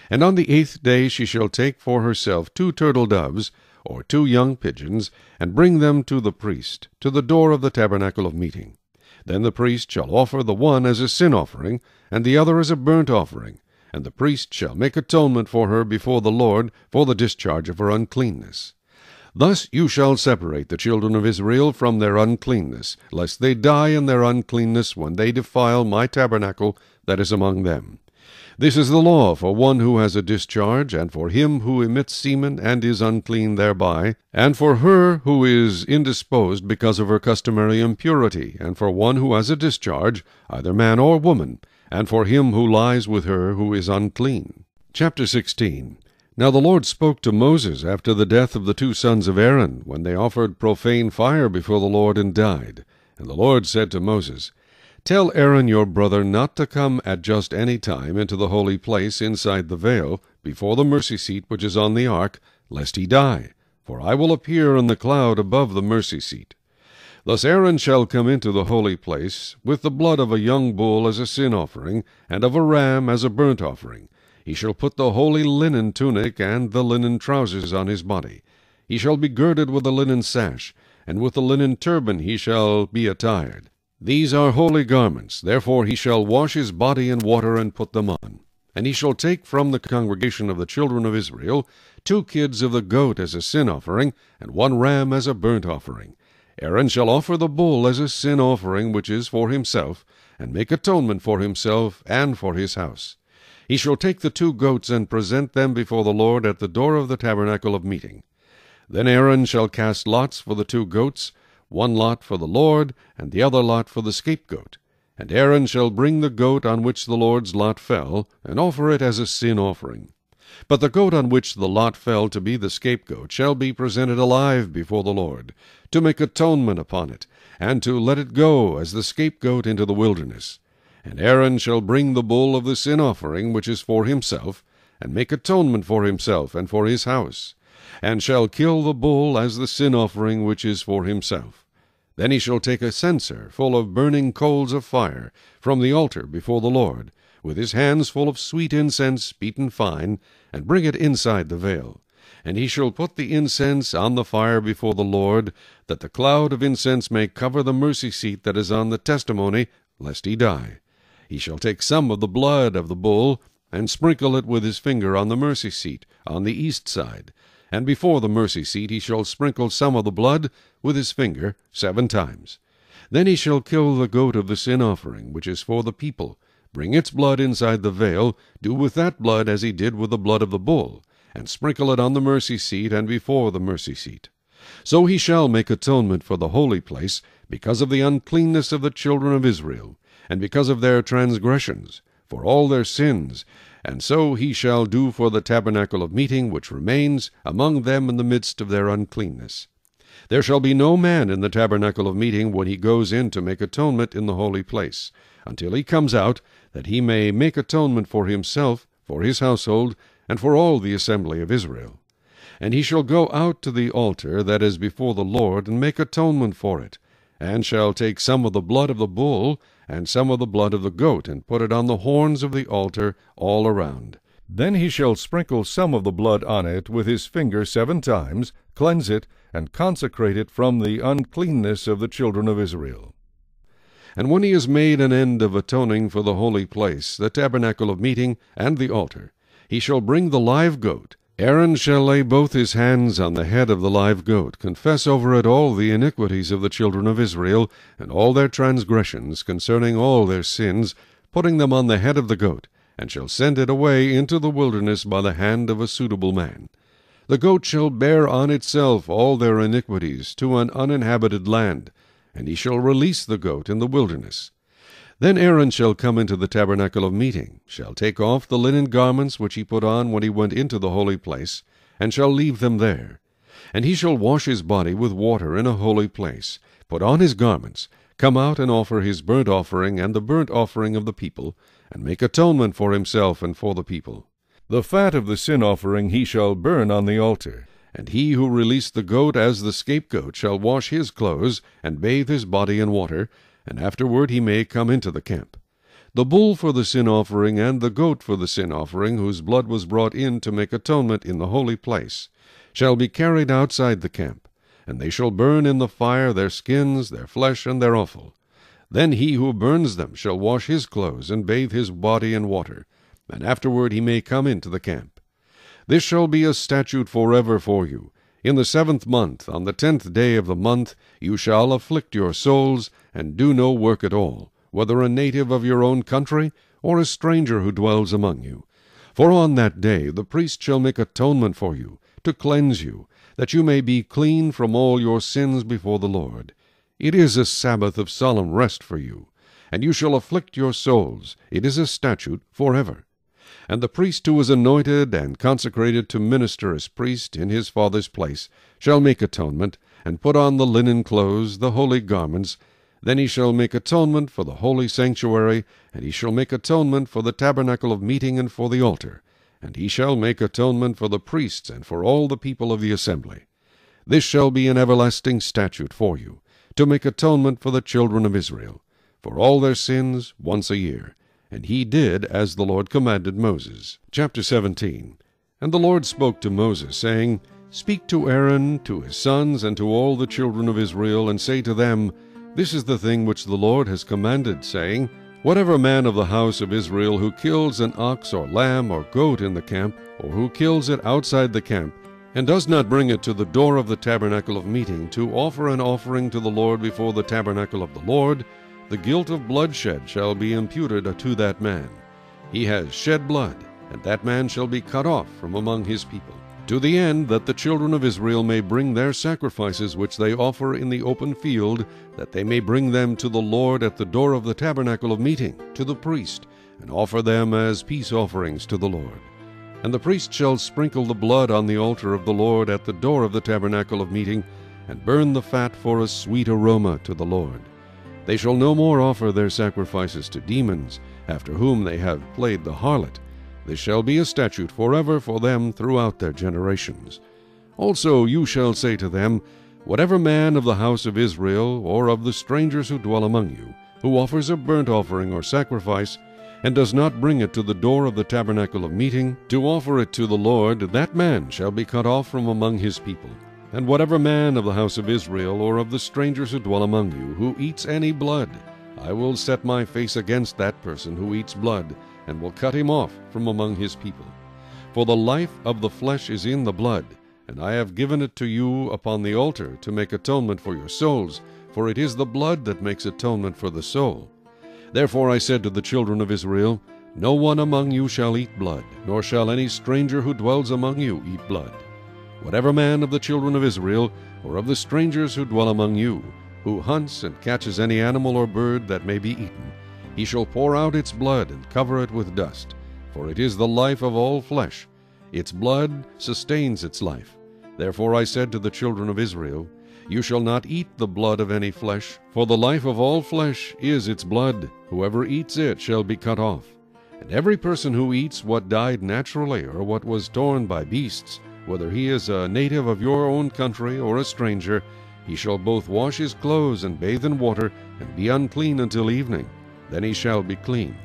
And on the 8th day she shall take for herself 2 turtle doves, or 2 young pigeons, and bring them to the priest, to the door of the tabernacle of meeting. Then the priest shall offer the one as a sin offering, and the other as a burnt offering, and the priest shall make atonement for her before the Lord for the discharge of her uncleanness. Thus you shall separate the children of Israel from their uncleanness, lest they die in their uncleanness when they defile my tabernacle that is among them. This is the law for one who has a discharge, and for him who emits semen and is unclean thereby, and for her who is indisposed because of her customary impurity, and for one who has a discharge, either man or woman, and for him who lies with her who is unclean. Chapter 16. Now the Lord spoke to Moses after the death of the 2 sons of Aaron, when they offered profane fire before the Lord and died. And the Lord said to Moses, Tell Aaron your brother not to come at just any time into the holy place inside the veil, before the mercy seat which is on the ark, lest he die. For I will appear in the cloud above the mercy seat. Thus Aaron shall come into the holy place with the blood of a young bull as a sin offering, and of a ram as a burnt offering. He shall put the holy linen tunic and the linen trousers on his body. He shall be girded with a linen sash, and with a linen turban he shall be attired. These are holy garments, therefore he shall wash his body in water and put them on. And he shall take from the congregation of the children of Israel 2 kids of the goat as a sin offering, and 1 ram as a burnt offering. Aaron shall offer the bull as a sin offering which is for himself, and make atonement for himself and for his house. He shall take the 2 goats and present them before the Lord at the door of the tabernacle of meeting. Then Aaron shall cast lots for the 2 goats, 1 lot for the Lord, and the other lot for the scapegoat. And Aaron shall bring the goat on which the Lord's lot fell, and offer it as a sin offering. But the goat on which the lot fell to be the scapegoat shall be presented alive before the Lord, to make atonement upon it, and to let it go as the scapegoat into the wilderness. And Aaron shall bring the bull of the sin offering, which is for himself, and make atonement for himself and for his house, and shall kill the bull as the sin offering which is for himself. Then he shall take a censer full of burning coals of fire from the altar before the Lord, with his hands full of sweet incense beaten fine, and bring it inside the veil. And he shall put the incense on the fire before the Lord, that the cloud of incense may cover the mercy seat that is on the testimony, lest he die. He shall take some of the blood of the bull, and sprinkle it with his finger on the mercy seat, on the east side. And before the mercy seat he shall sprinkle some of the blood with his finger 7 times. Then he shall kill the goat of the sin offering, which is for the people, bring its blood inside the veil, do with that blood as he did with the blood of the bull, and sprinkle it on the mercy seat and before the mercy seat. So he shall make atonement for the holy place, because of the uncleanness of the children of Israel, and because of their transgressions, for all their sins, and so he shall do for the tabernacle of meeting which remains among them in the midst of their uncleanness. There shall be no man in the tabernacle of meeting when he goes in to make atonement in the holy place, until he comes out, that he may make atonement for himself, for his household, and for all the assembly of Israel. And he shall go out to the altar that is before the Lord, and make atonement for it, and shall take some of the blood of the bull, and some of the blood of the goat, and put it on the horns of the altar all around. Then he shall sprinkle some of the blood on it with his finger 7 times, cleanse it, and consecrate it from the uncleanness of the children of Israel. And when he has made an end of atoning for the holy place, the tabernacle of meeting, and the altar, he shall bring the live goat. Aaron shall lay both his hands on the head of the live goat, confess over it all the iniquities of the children of Israel, and all their transgressions concerning all their sins, putting them on the head of the goat, and shall send it away into the wilderness by the hand of a suitable man. The goat shall bear on itself all their iniquities to an uninhabited land, and he shall release the goat in the wilderness. Then Aaron shall come into the tabernacle of meeting, shall take off the linen garments which he put on when he went into the holy place, and shall leave them there. And he shall wash his body with water in a holy place, put on his garments, come out and offer his burnt offering and the burnt offering of the people, and make atonement for himself and for the people. The fat of the sin offering he shall burn on the altar. And he who released the goat as the scapegoat shall wash his clothes, and bathe his body in water, and afterward he may come into the camp. The bull for the sin offering, and the goat for the sin offering, whose blood was brought in to make atonement in the holy place, shall be carried outside the camp, and they shall burn in the fire their skins, their flesh, and their offal. Then he who burns them shall wash his clothes, and bathe his body in water, and afterward he may come into the camp. This shall be a statute forever for you. In the 7th month, on the 10th day of the month, you shall afflict your souls, and do no work at all, whether a native of your own country, or a stranger who dwells among you. For on that day the priest shall make atonement for you, to cleanse you, that you may be clean from all your sins before the Lord. It is a Sabbath of solemn rest for you, and you shall afflict your souls. It is a statute forever. And the priest who is anointed and consecrated to minister as priest in his father's place shall make atonement, and put on the linen clothes, the holy garments. Then he shall make atonement for the holy sanctuary, and he shall make atonement for the tabernacle of meeting and for the altar, and he shall make atonement for the priests and for all the people of the assembly. This shall be an everlasting statute for you, to make atonement for the children of Israel, for all their sins once a year. And he did as the Lord commanded Moses. Chapter 17. And the Lord spoke to Moses, saying, Speak to Aaron, to his sons, and to all the children of Israel, and say to them, This is the thing which the Lord has commanded, saying, Whatever man of the house of Israel who kills an ox or lamb or goat in the camp, or who kills it outside the camp, and does not bring it to the door of the tabernacle of meeting to offer an offering to the Lord before the tabernacle of the Lord, the guilt of bloodshed shall be imputed to that man. He has shed blood, and that man shall be cut off from among his people, to the end that the children of Israel may bring their sacrifices which they offer in the open field, that they may bring them to the Lord at the door of the tabernacle of meeting, to the priest, and offer them as peace offerings to the Lord. And the priest shall sprinkle the blood on the altar of the Lord at the door of the tabernacle of meeting, and burn the fat for a sweet aroma to the Lord. They shall no more offer their sacrifices to demons, after whom they have played the harlot. This shall be a statute forever for them throughout their generations. Also you shall say to them, Whatever man of the house of Israel, or of the strangers who dwell among you, who offers a burnt offering or sacrifice, and does not bring it to the door of the tabernacle of meeting, to offer it to the Lord, that man shall be cut off from among his people. And whatever man of the house of Israel, or of the strangers who dwell among you, who eats any blood, I will set my face against that person who eats blood, and will cut him off from among his people. For the life of the flesh is in the blood, and I have given it to you upon the altar to make atonement for your souls, for it is the blood that makes atonement for the soul. Therefore I said to the children of Israel, No one among you shall eat blood, nor shall any stranger who dwells among you eat blood. Whatever man of the children of Israel, or of the strangers who dwell among you, who hunts and catches any animal or bird that may be eaten, he shall pour out its blood and cover it with dust, for it is the life of all flesh. Its blood sustains its life. Therefore I said to the children of Israel, You shall not eat the blood of any flesh, for the life of all flesh is its blood. Whoever eats it shall be cut off. And every person who eats what died naturally, or what was torn by beasts, whether he is a native of your own country or a stranger, he shall both wash his clothes and bathe in water, and be unclean until evening. Then he shall be clean.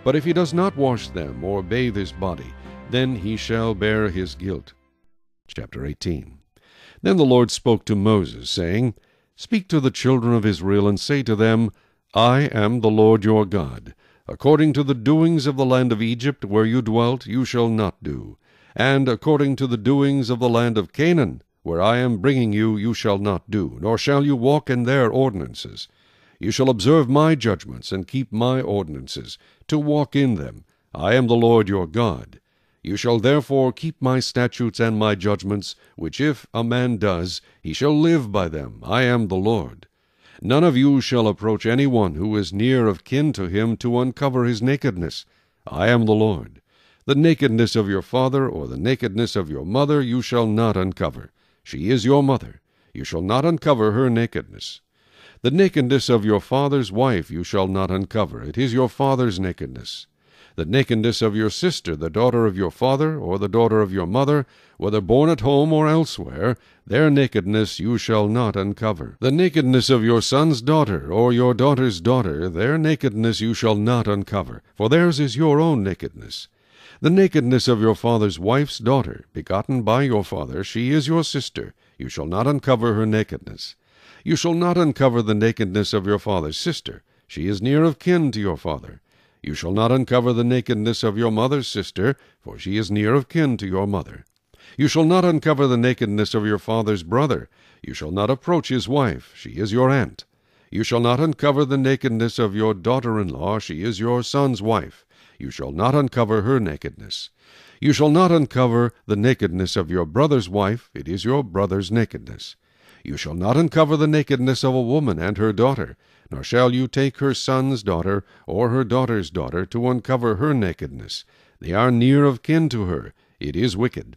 But if he does not wash them, or bathe his body, then he shall bear his guilt. Chapter 18. Then the Lord spoke to Moses, saying, Speak to the children of Israel, and say to them, I am the Lord your God. According to the doings of the land of Egypt, where you dwelt, you shall not do. And according to the doings of the land of Canaan, where I am bringing you, you shall not do, nor shall you walk in their ordinances. You shall observe my judgments, and keep my ordinances, to walk in them. I am the Lord your God. You shall therefore keep my statutes and my judgments, which if a man does, he shall live by them. I am the Lord. None of you shall approach any one who is near of kin to him to uncover his nakedness. I am the Lord. The nakedness of your father or the nakedness of your mother you shall not uncover. She is your mother. You shall not uncover her nakedness. The nakedness of your father's wife you shall not uncover. It is your father's nakedness. The nakedness of your sister, the daughter of your father, or the daughter of your mother, whether born at home or elsewhere, their nakedness you shall not uncover. The nakedness of your son's daughter, or your daughter's daughter, their nakedness you shall not uncover, for theirs is your own nakedness. The nakedness of your father's wife's daughter, begotten by your father, she is your sister. You shall not uncover her nakedness. You shall not uncover the nakedness of your father's sister. She is near of kin to your father. You shall not uncover the nakedness of your mother's sister, for she is near of kin to your mother. You shall not uncover the nakedness of your father's brother. You shall not approach his wife. She is your aunt. You shall not uncover the nakedness of your daughter-in-law. She is your son's wife. You shall not uncover her nakedness. You shall not uncover the nakedness of your brother's wife. It is your brother's nakedness. You shall not uncover the nakedness of a woman and her daughter, nor shall you take her son's daughter or her daughter's daughter to uncover her nakedness. They are near of kin to her. It is wicked.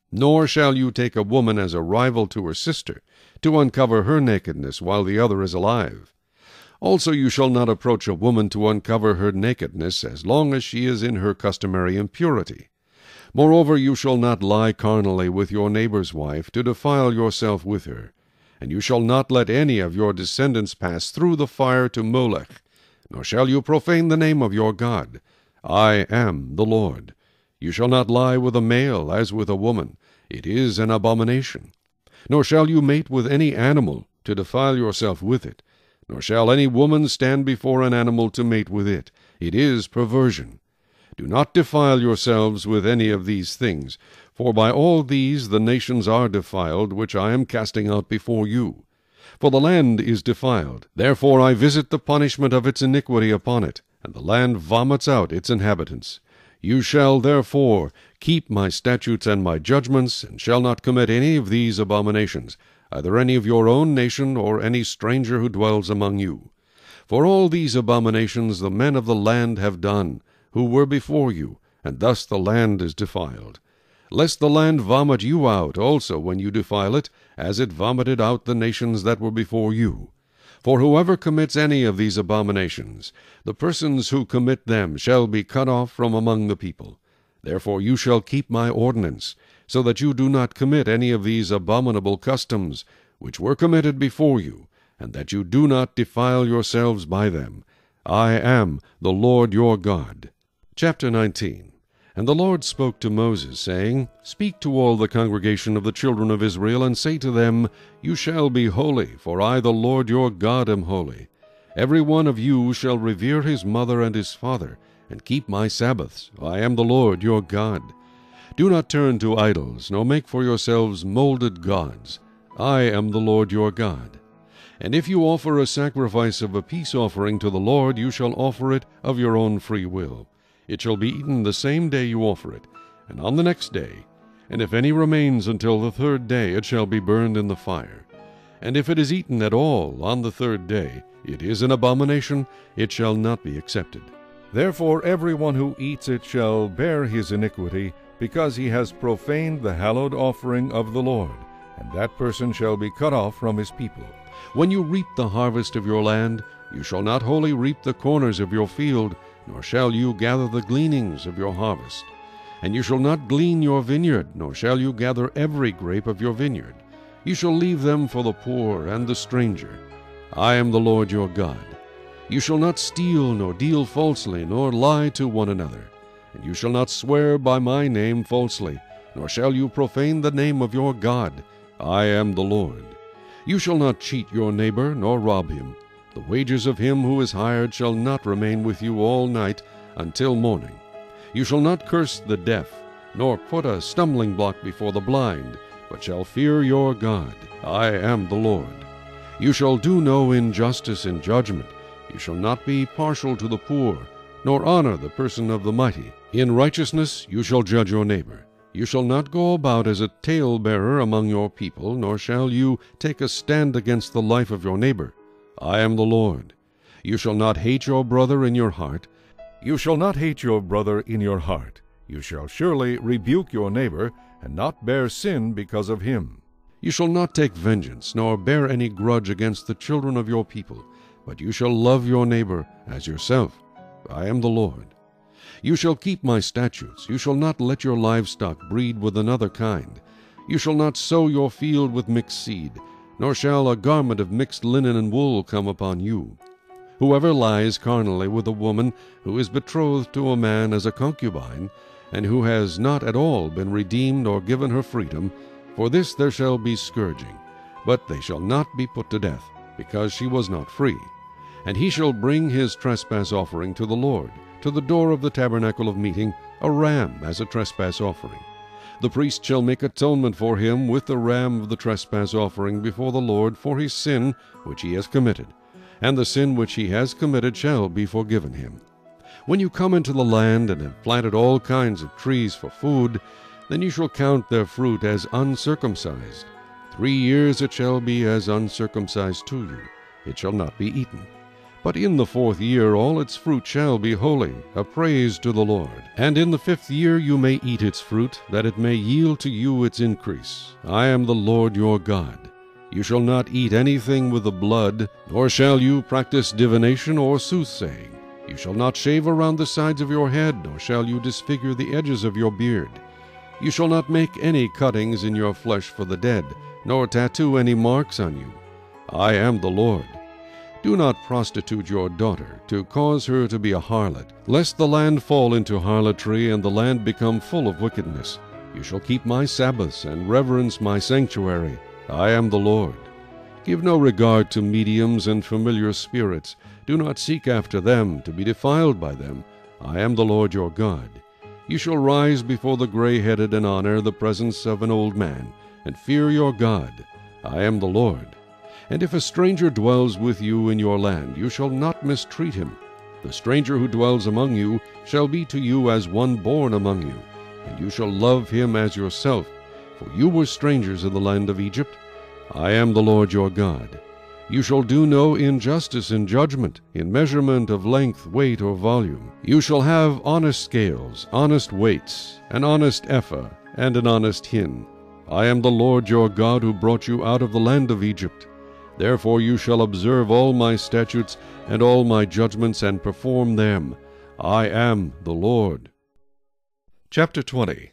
Nor shall you take a woman as a rival to her sister, to uncover her nakedness while the other is alive. Also you shall not approach a woman to uncover her nakedness as long as she is in her customary impurity. Moreover, you shall not lie carnally with your neighbor's wife, to defile yourself with her. And you shall not let any of your descendants pass through the fire to Molech, nor shall you profane the name of your God. I am the Lord. You shall not lie with a male as with a woman. It is an abomination. Nor shall you mate with any animal, to defile yourself with it. Nor shall any woman stand before an animal to mate with it. It is perversion. Do not defile yourselves with any of these things, for by all these the nations are defiled, which I am casting out before you. For the land is defiled, therefore I visit the punishment of its iniquity upon it, and the land vomits out its inhabitants. You shall therefore keep my statutes and my judgments, and shall not commit any of these abominations, either any of your own nation, or any stranger who dwells among you. For all these abominations the men of the land have done, who were before you, and thus the land is defiled. Lest the land vomit you out also when you defile it, as it vomited out the nations that were before you. For whoever commits any of these abominations, the persons who commit them shall be cut off from among the people. Therefore you shall keep my ordinance, so that you do not commit any of these abominable customs, which were committed before you, and that you do not defile yourselves by them. I am the Lord your God. Chapter 19. And the Lord spoke to Moses, saying, Speak to all the congregation of the children of Israel, and say to them, You shall be holy, for I the Lord your God am holy. Every one of you shall revere his mother and his father, and keep my Sabbaths. I am the Lord your God. Do not turn to idols, nor make for yourselves molded gods. I am the Lord your God. And if you offer a sacrifice of a peace offering to the Lord, you shall offer it of your own free will. It shall be eaten the same day you offer it, and on the next day. And if any remains until the third day, it shall be burned in the fire. And if it is eaten at all on the third day, it is an abomination, it shall not be accepted. Therefore every one who eats it shall bear his iniquity, because he has profaned the hallowed offering of the Lord, and that person shall be cut off from his people. When you reap the harvest of your land, you shall not wholly reap the corners of your field, nor shall you gather the gleanings of your harvest. And you shall not glean your vineyard, nor shall you gather every grape of your vineyard. You shall leave them for the poor and the stranger. I am the Lord your God. You shall not steal, nor deal falsely, nor lie to one another. And you shall not swear by my name falsely, nor shall you profane the name of your God. I am the Lord. You shall not cheat your neighbor, nor rob him. The wages of him who is hired shall not remain with you all night until morning. You shall not curse the deaf, nor put a stumbling block before the blind, but shall fear your God. I am the Lord. You shall do no injustice in judgment. You shall not be partial to the poor, nor honor the person of the mighty. In righteousness you shall judge your neighbor. You shall not go about as a talebearer among your people, nor shall you take a stand against the life of your neighbor. I am the Lord. You shall not hate your brother in your heart. You shall not hate your brother in your heart. You shall surely rebuke your neighbor, and not bear sin because of him. You shall not take vengeance, nor bear any grudge against the children of your people, but you shall love your neighbor as yourself. I am the Lord. You shall keep my statutes. You shall not let your livestock breed with another kind. You shall not sow your field with mixed seed, nor shall a garment of mixed linen and wool come upon you. Whoever lies carnally with a woman who is betrothed to a man as a concubine, and who has not at all been redeemed or given her freedom, for this there shall be scourging. But they shall not be put to death, because she was not free. And he shall bring his trespass offering to the Lord, to the door of the tabernacle of meeting, a ram as a trespass offering. The priest shall make atonement for him with the ram of the trespass offering before the Lord for his sin which he has committed, and the sin which he has committed shall be forgiven him. When you come into the land and have planted all kinds of trees for food, then you shall count their fruit as uncircumcised. 3 years it shall be as uncircumcised to you. It shall not be eaten. But in the 4th year all its fruit shall be holy, a praise to the Lord. And in the 5th year you may eat its fruit, that it may yield to you its increase. I am the Lord your God. You shall not eat anything with the blood, nor shall you practice divination or soothsaying. You shall not shave around the sides of your head, nor shall you disfigure the edges of your beard. You shall not make any cuttings in your flesh for the dead, nor tattoo any marks on you. I am the Lord. Do not prostitute your daughter, to cause her to be a harlot, lest the land fall into harlotry, and the land become full of wickedness. You shall keep my Sabbaths, and reverence my sanctuary. I am the Lord. Give no regard to mediums and familiar spirits. Do not seek after them, to be defiled by them. I am the Lord your God. You shall rise before the gray-headed and honor the presence of an old man, and fear your God. I am the Lord. And if a stranger dwells with you in your land, you shall not mistreat him. The stranger who dwells among you shall be to you as one born among you, and you shall love him as yourself, for you were strangers in the land of Egypt. I am the Lord your God. You shall do no injustice in judgment, in measurement of length, weight, or volume. You shall have honest scales, honest weights, an honest ephah, and an honest hin. I am the Lord your God who brought you out of the land of Egypt. Therefore you shall observe all my statutes and all my judgments, and perform them. I am the Lord. Chapter 20.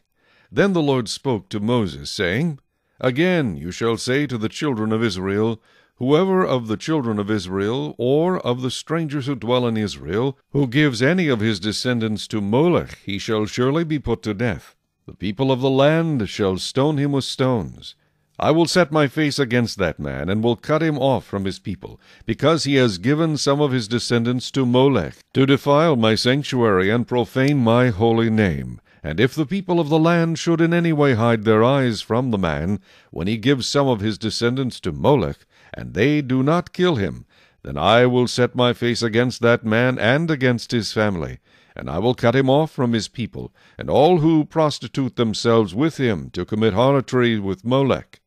Then the Lord spoke to Moses, saying, Again you shall say to the children of Israel, Whoever of the children of Israel, or of the strangers who dwell in Israel, who gives any of his descendants to Molech, he shall surely be put to death. The people of the land shall stone him with stones. I will set my face against that man, and will cut him off from his people, because he has given some of his descendants to Molech, to defile my sanctuary and profane my holy name. And if the people of the land should in any way hide their eyes from the man, when he gives some of his descendants to Molech, and they do not kill him, then I will set my face against that man and against his family, and I will cut him off from his people, and all who prostitute themselves with him to commit harlotry with Molech.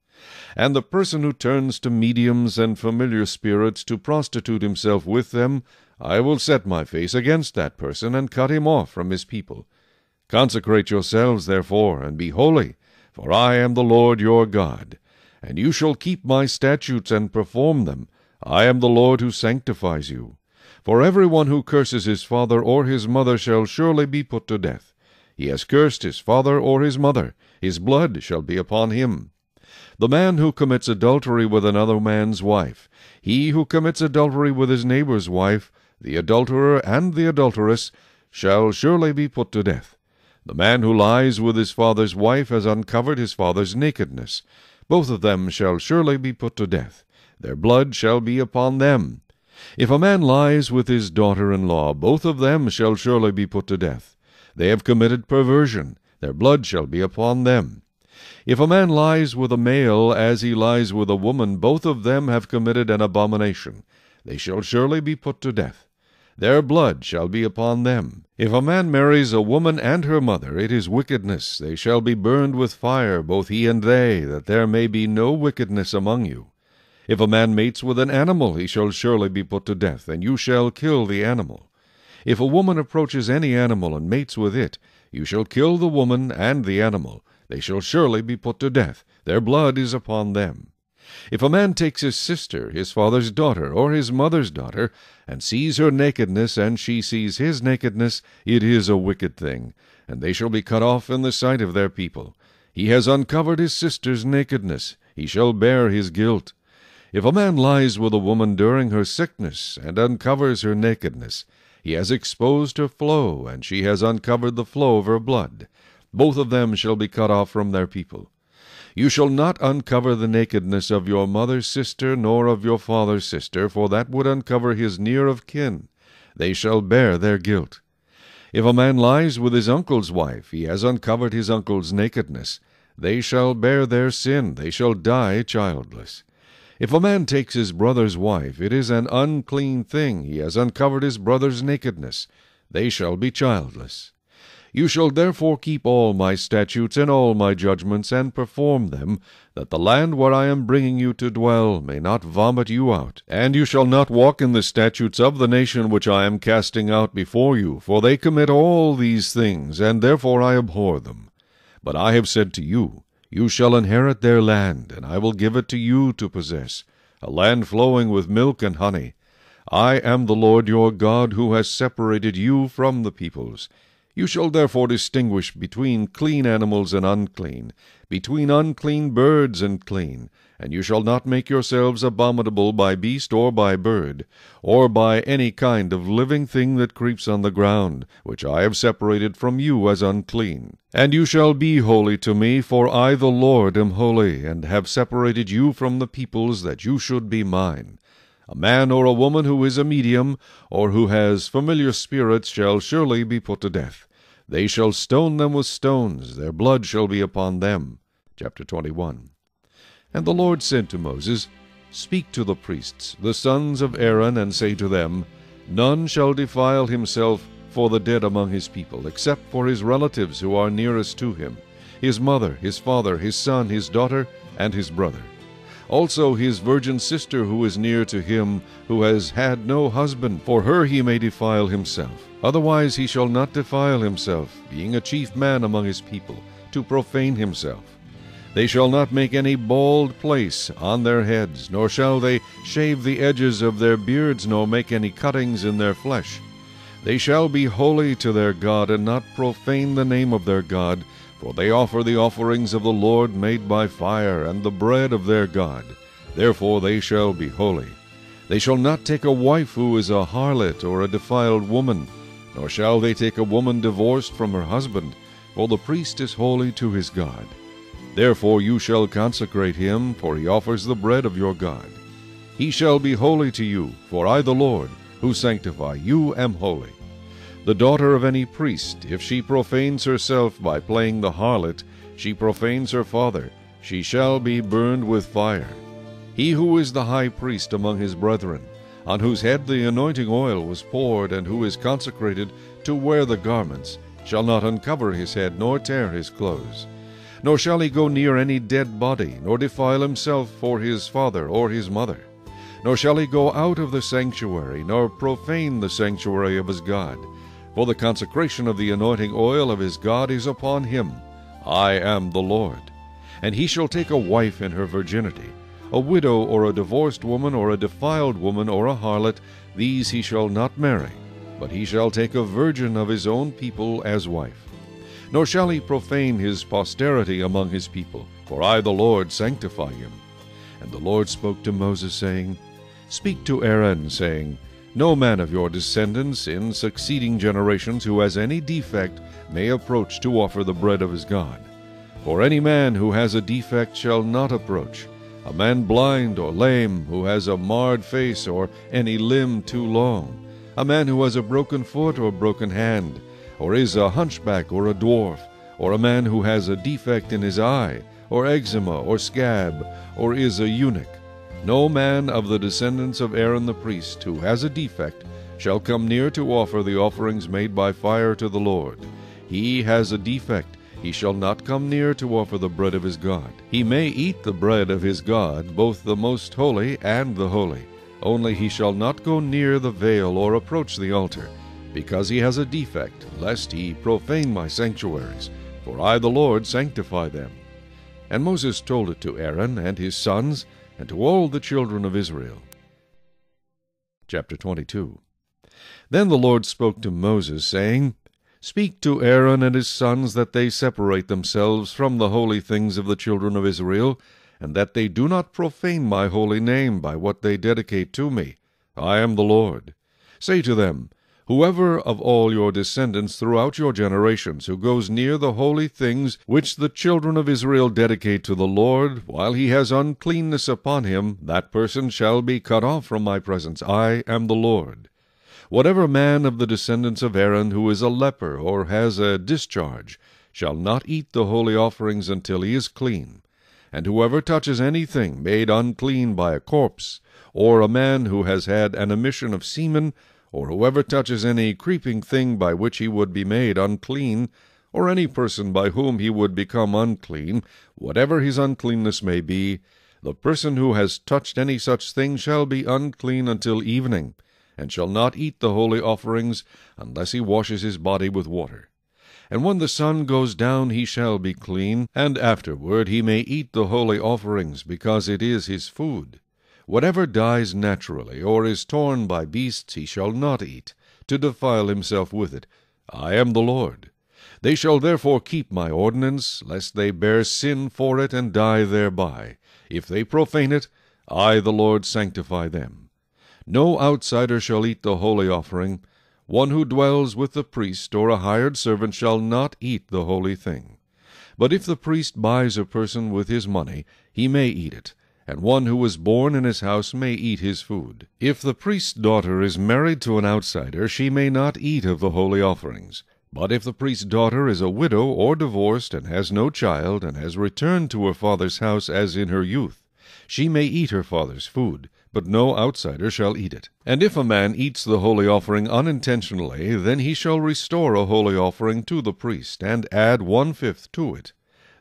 And the person who turns to mediums and familiar spirits to prostitute himself with them, I will set my face against that person, and cut him off from his people. Consecrate yourselves, therefore, and be holy, for I am the Lord your God. And you shall keep my statutes and perform them. I am the Lord who sanctifies you. For every one who curses his father or his mother shall surely be put to death. He has cursed his father or his mother, his blood shall be upon him. The man who commits adultery with another man's wife, he who commits adultery with his neighbor's wife, the adulterer and the adulteress, shall surely be put to death. The man who lies with his father's wife has uncovered his father's nakedness. Both of them shall surely be put to death. Their blood shall be upon them. If a man lies with his daughter-in-law, both of them shall surely be put to death. They have committed perversion. Their blood shall be upon them. If a man lies with a male as he lies with a woman, both of them have committed an abomination. They shall surely be put to death. Their blood shall be upon them. If a man marries a woman and her mother, it is wickedness. They shall be burned with fire, both he and they, that there may be no wickedness among you. If a man mates with an animal, he shall surely be put to death, and you shall kill the animal. If a woman approaches any animal and mates with it, you shall kill the woman and the animal. They shall surely be put to death. Their blood is upon them. If a man takes his sister, his father's daughter, or his mother's daughter, and sees her nakedness, and she sees his nakedness, it is a wicked thing, and they shall be cut off in the sight of their people. He has uncovered his sister's nakedness. He shall bear his guilt. If a man lies with a woman during her sickness, and uncovers her nakedness, he has exposed her flow, and she has uncovered the flow of her blood. Both of them shall be cut off from their people. You shall not uncover the nakedness of your mother's sister, nor of your father's sister, for that would uncover his near of kin. They shall bear their guilt. If a man lies with his uncle's wife, he has uncovered his uncle's nakedness. They shall bear their sin. They shall die childless. If a man takes his brother's wife, it is an unclean thing. He has uncovered his brother's nakedness. They shall be childless. You shall therefore keep all my statutes and all my judgments, and perform them, that the land where I am bringing you to dwell may not vomit you out. And you shall not walk in the statutes of the nation which I am casting out before you, for they commit all these things, and therefore I abhor them. But I have said to you, You shall inherit their land, and I will give it to you to possess, a land flowing with milk and honey. I am the Lord your God, who has separated you from the peoples. You shall therefore distinguish between clean animals and unclean, between unclean birds and clean, and you shall not make yourselves abominable by beast or by bird, or by any kind of living thing that creeps on the ground, which I have separated from you as unclean. And you shall be holy to me, for I the Lord am holy, and have separated you from the peoples, that you should be mine. A man or a woman who is a medium, or who has familiar spirits, shall surely be put to death. They shall stone them with stones, their blood shall be upon them. Chapter 21. And the Lord said to Moses, Speak to the priests, the sons of Aaron, and say to them, None shall defile himself for the dead among his people, except for his relatives who are nearest to him, his mother, his father, his son, his daughter, and his brother. Also his virgin sister who is near to him, who has had no husband, for her he may defile himself. Otherwise he shall not defile himself, being a chief man among his people, to profane himself. They shall not make any bald place on their heads, nor shall they shave the edges of their beards, nor make any cuttings in their flesh. They shall be holy to their God, and not profane the name of their God, for they offer the offerings of the Lord made by fire, and the bread of their God. Therefore they shall be holy. They shall not take a wife who is a harlot or a defiled woman, nor shall they take a woman divorced from her husband, for the priest is holy to his God. Therefore you shall consecrate him, for he offers the bread of your God. He shall be holy to you, for I the Lord, who sanctify you, am holy. The daughter of any priest, if she profanes herself by playing the harlot, she profanes her father, she shall be burned with fire. He who is the high priest among his brethren, on whose head the anointing oil was poured, and who is consecrated to wear the garments, shall not uncover his head, nor tear his clothes. Nor shall he go near any dead body, nor defile himself for his father or his mother. Nor shall he go out of the sanctuary, nor profane the sanctuary of his God. For the consecration of the anointing oil of his God is upon him. I am the Lord. And he shall take a wife in her virginity, a widow or a divorced woman or a defiled woman or a harlot, these he shall not marry, but he shall take a virgin of his own people as wife. Nor shall he profane his posterity among his people, for I the Lord sanctify him. And the Lord spoke to Moses, saying, Speak to Aaron, saying, No man of your descendants in succeeding generations who has any defect may approach to offer the bread of his God. For any man who has a defect shall not approach, a man blind or lame, who has a marred face or any limb too long, a man who has a broken foot or broken hand, or is a hunchback or a dwarf, or a man who has a defect in his eye, or eczema, or scab, or is a eunuch. No man of the descendants of Aaron the priest who has a defect shall come near to offer the offerings made by fire to the Lord. He has a defect, he shall not come near to offer the bread of his God. He may eat the bread of his God, both the most holy and the holy. Only he shall not go near the veil or approach the altar, because he has a defect, lest he profane my sanctuaries, for I the Lord sanctify them. And Moses told it to Aaron and his sons, and to all the children of Israel. Chapter 22. Then the Lord spoke to Moses, saying, Speak to Aaron and his sons that they separate themselves from the holy things of the children of Israel, and that they do not profane my holy name by what they dedicate to me. I am the Lord. Say to them, Whoever of all your descendants throughout your generations who goes near the holy things which the children of Israel dedicate to the Lord, while he has uncleanness upon him, that person shall be cut off from my presence. I am the Lord. Whatever man of the descendants of Aaron who is a leper or has a discharge shall not eat the holy offerings until he is clean. And whoever touches anything made unclean by a corpse, or a man who has had an emission of semen, or whoever touches any creeping thing by which he would be made unclean, or any person by whom he would become unclean, whatever his uncleanness may be, the person who has touched any such thing shall be unclean until evening, and shall not eat the holy offerings unless he washes his body with water. And when the sun goes down he shall be clean, and afterward he may eat the holy offerings, because it is his food. Whatever dies naturally, or is torn by beasts, he shall not eat, to defile himself with it. I am the Lord. They shall therefore keep my ordinance, lest they bear sin for it and die thereby. If they profane it, I the Lord sanctify them. No outsider shall eat the holy offering. One who dwells with the priest or a hired servant shall not eat the holy thing. But if the priest buys a person with his money, he may eat it, and one who was born in his house may eat his food. If the priest's daughter is married to an outsider, she may not eat of the holy offerings. But if the priest's daughter is a widow or divorced, and has no child, and has returned to her father's house as in her youth, She may eat her father's food, but no outsider shall eat it. And if a man eats the holy offering unintentionally, then he shall restore a holy offering to the priest, and add 1/5 to it.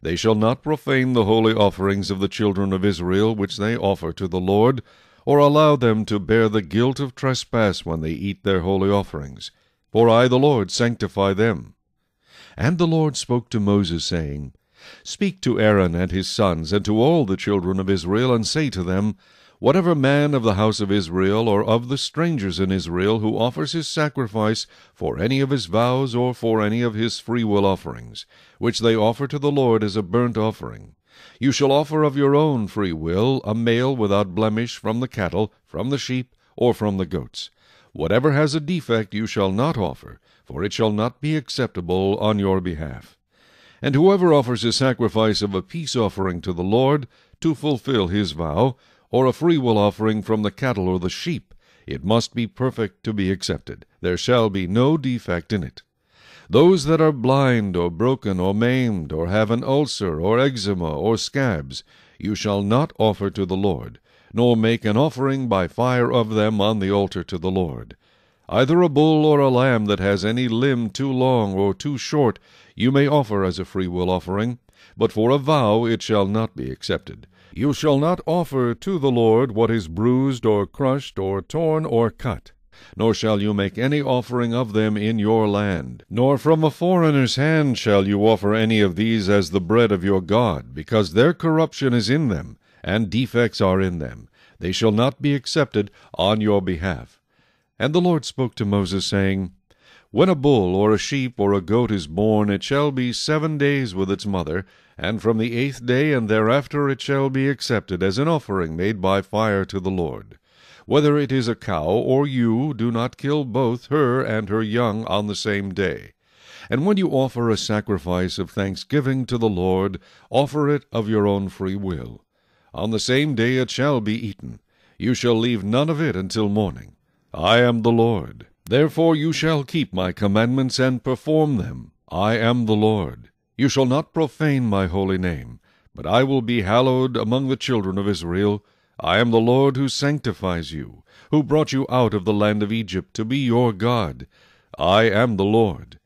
They shall not profane the holy offerings of the children of Israel which they offer to the Lord, or allow them to bear the guilt of trespass when they eat their holy offerings. For I, the Lord, sanctify them. And the Lord spoke to Moses, saying, Speak to Aaron and his sons, and to all the children of Israel, and say to them, Whatever man of the house of Israel, or of the strangers in Israel, who offers his sacrifice for any of his vows, or for any of his freewill offerings, which they offer to the Lord as a burnt offering, you shall offer of your own free will a male without blemish from the cattle, from the sheep, or from the goats. Whatever has a defect you shall not offer, for it shall not be acceptable on your behalf. And whoever offers a sacrifice of a peace offering to the Lord, to fulfill his vow, or a freewill offering from the cattle or the sheep, it must be perfect to be accepted. There shall be no defect in it. Those that are blind, or broken, or maimed, or have an ulcer, or eczema, or scabs, you shall not offer to the Lord, nor make an offering by fire of them on the altar to the Lord. Either a bull or a lamb that has any limb too long or too short you may offer as a freewill offering, but for a vow it shall not be accepted. You shall not offer to the Lord what is bruised, or crushed, or torn, or cut. Nor shall you make any offering of them in your land. Nor from a foreigner's hand shall you offer any of these as the bread of your God, because their corruption is in them, and defects are in them. They shall not be accepted on your behalf. And the Lord spoke to Moses, saying, When a bull or a sheep or a goat is born, it shall be 7 days with its mother, and from the 8th day and thereafter it shall be accepted as an offering made by fire to the Lord. Whether it is a cow or ewe, do not kill both her and her young on the same day. And when you offer a sacrifice of thanksgiving to the Lord, offer it of your own free will. On the same day it shall be eaten. You shall leave none of it until morning. I am the Lord. Therefore you shall keep my commandments and perform them. I am the Lord. You shall not profane my holy name, but I will be hallowed among the children of Israel. I am the Lord who sanctifies you, who brought you out of the land of Egypt to be your God. I am the Lord.